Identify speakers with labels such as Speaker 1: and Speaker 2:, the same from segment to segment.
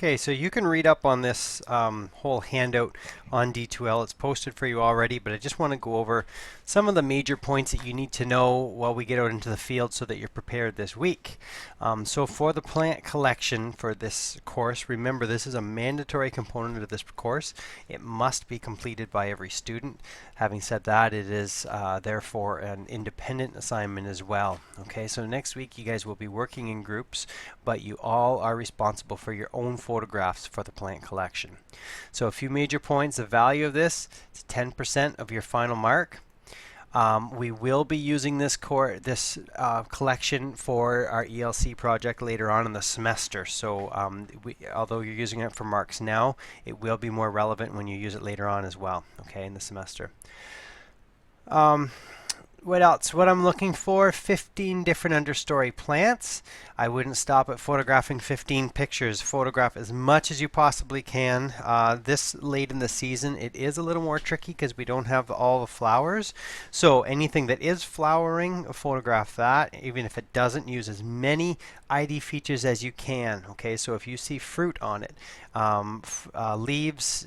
Speaker 1: Okay, so you can read up on this whole handout on D2L. It's posted for you already, but I just want to go over some of the major points that you need to know while we get out into the field so that you're prepared this week. So for the plant collection for this course, remember this is a mandatory component of this course. It must be completed by every student. Having said that, it is therefore an independent assignment as well. Okay, so next week you guys will be working in groups, but you all are responsible for your own photographs for the plant collection. So a few major points. The value of this is 10% of your final mark. We will be using this collection for our ELC project later on in the semester. So although you're using it for marks now, it will be more relevant when you use it later on as well, okay, in the semester. What else? What I'm looking for, 15 different understory plants. I wouldn't stop at photographing 15 pictures. Photograph as much as you possibly can. This late in the season, it is a little more tricky because we don't have all the flowers. So anything that is flowering, photograph that. Even if it doesn't, use as many ID features as you can. Okay, so if you see fruit on it, leaves,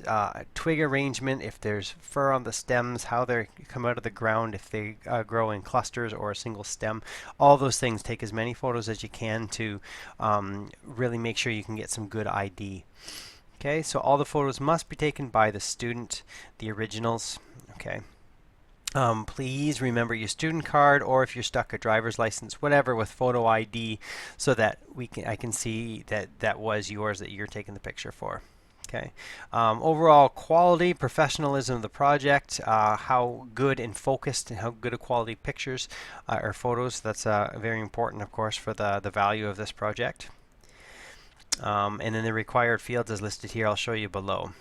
Speaker 1: twig arrangement, if there's fur on the stems, how they come out of the ground, if they grow in clusters or a single stem, all those things, take as many photos as you can to really make sure you can get some good ID. Okay, so all the photos must be taken by the student, the originals. Okay. Please remember your student card, or if you're stuck, a driver's license, whatever, with photo ID, so that I can see that that was yours that you're taking the picture for. Okay. Overall quality, professionalism of the project, how good and focused and how good a quality pictures or photos. That's very important, of course, for the value of this project. And then the required fields as listed here, I'll show you below.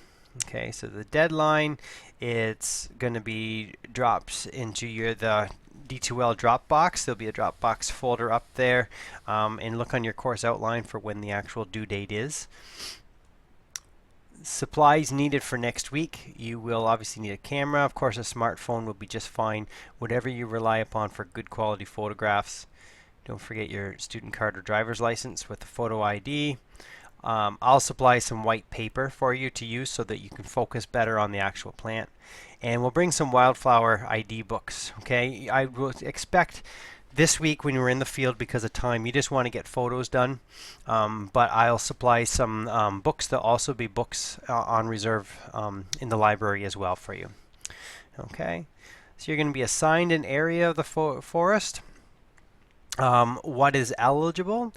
Speaker 1: Okay, so the deadline, it's going to be drops into the D2L Dropbox. There'll be a Dropbox folder up there, and look on your course outline for when the actual due date is. Supplies needed for next week. You will obviously need a camera. Of course, a smartphone will be just fine. Whatever you rely upon for good quality photographs. Don't forget your student card or driver's license with the photo ID. I'll supply some white paper for you to use so that you can focus better on the actual plant. And we'll bring some wildflower ID books. Okay, I will expect this week when you're in the field, because of time, you just want to get photos done. But I'll supply some books. There'll also be books on reserve in the library as well for you. Okay, so you're going to be assigned an area of the forest. What is eligible?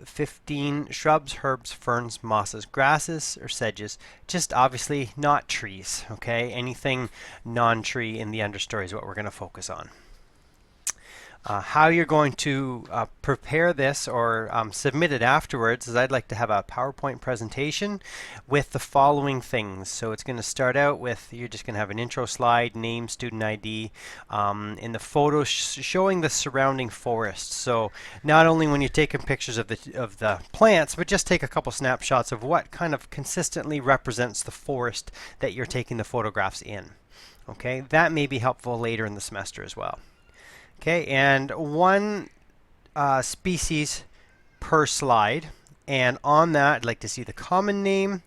Speaker 1: 15 shrubs, herbs, ferns, mosses, grasses, or sedges. Just obviously not trees, okay? Anything non-tree in the understory is what we're going to focus on. How you're going to prepare this or submit it afterwards is I'd like to have a PowerPoint presentation with the following things. So it's going to start out with, you're just going to have an intro slide, name, student ID, in the photo showing the surrounding forest. So not only when you're taking pictures of the plants, but just take a couple snapshots of what kind of consistently represents the forest that you're taking the photographs in. Okay, that may be helpful later in the semester as well. Okay, and one species per slide, and on that I'd like to see the common name,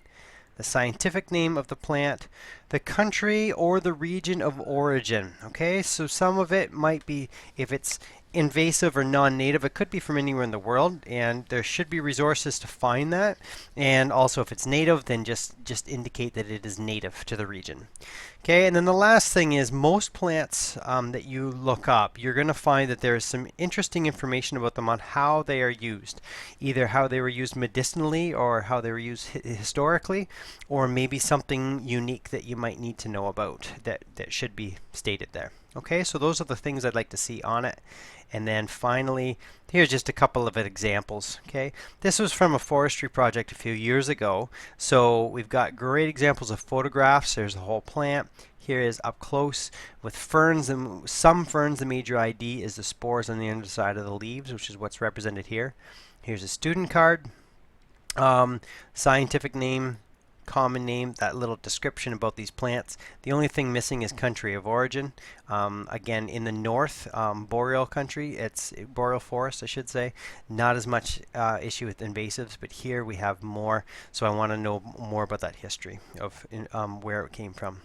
Speaker 1: the scientific name of the plant, the country or the region of origin. Okay, so some of it might be, if it's invasive or non-native, it could be from anywhere in the world, and there should be resources to find that. And also if it's native, then just indicate that it is native to the region. Okay, and then the last thing is most plants that you look up, you're going to find that there is some interesting information about them on how they are used. Either how they were used medicinally or how they were used historically, or maybe something unique that you might need to know about that should be stated there. Okay, so those are the things I'd like to see on it. And then finally, here's just a couple of examples. Okay, this was from a forestry project a few years ago. So we've got great examples of photographs. There's the whole plant. Here is up close with ferns, and some ferns, the major ID is the spores on the underside of the leaves, which is what's represented here. Here's a student card, scientific name, common name, that little description about these plants. The only thing missing is country of origin. Again, in the north, boreal country, it's boreal forest, I should say, not as much issue with invasives, but here we have more. So I want to know more about that history of where it came from.